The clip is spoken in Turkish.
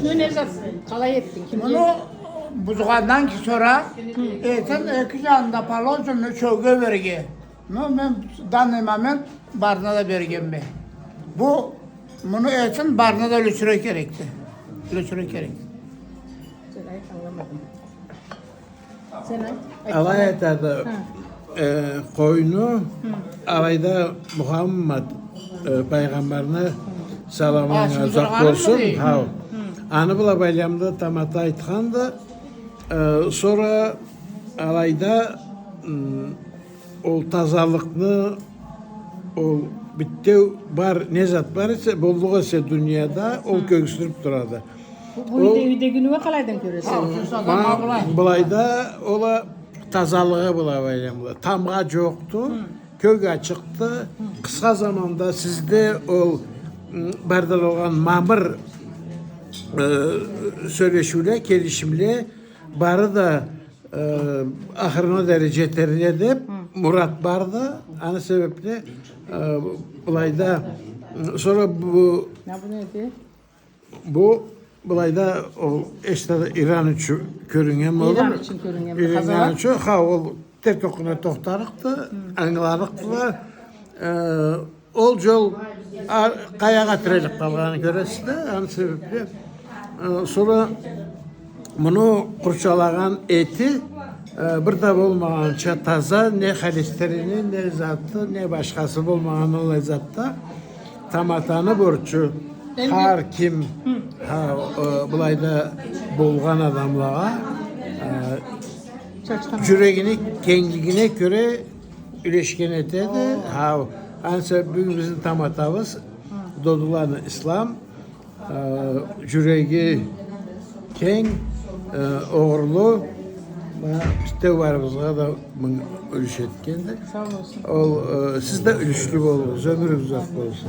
Bunu ne zaman kalay ettin? Kim Bunu buzğandan sonra etin iki yanında palonçunu çöğe vergi. Ben danımamen barına da vergem be. Bunu etin barına da lüçüre gerekti. Lüçüre gerekti. Sen ay anlamadım. Sen ay. Alay etadı koyunu, alayda Muhammed peygamberine salamına uzak olsun. Anı bula bayramda tamata aytkandı. Sonra alayda o tazalıkını o bitti var ne zat var ise bolluğu ise dünyada o köksürüp duradı. Bu evde günü ve kalaydan görüyorsun. Bulayda ola tazalığı bula bayramda. Tamğa yoktu. Kök açıktı. Kısa zamanda sizde o bardal olan mamır söyleşiyle, gelişimle barı da ahırına derece edip murat bardı. Ana sebeple bulayda sonra bu Ne bu neydi? bulayda o işte İran için körüngem olur. İran için körüngem. İran için ha o tek okuna tohtarıktı, anılarıktılar. Ol yol kayağa trelik kalganı göresi de ana sebeple sonra bunu kurçalagan eti bir de olmagança taza ne holesterini ne zatı ne başkası olmagan o lezzatta tamatanı borçu har kim bulayda bulgan adamlara yüreğini kendiline göre üleşken etedi. Ansa bizim tamatamız dodulanı İslam yüreği keng oğurlu işte varımızda da ölüş etkendi. Sağ olasın. Siz de ölüşlü olun, ömrünüz uzak olsun.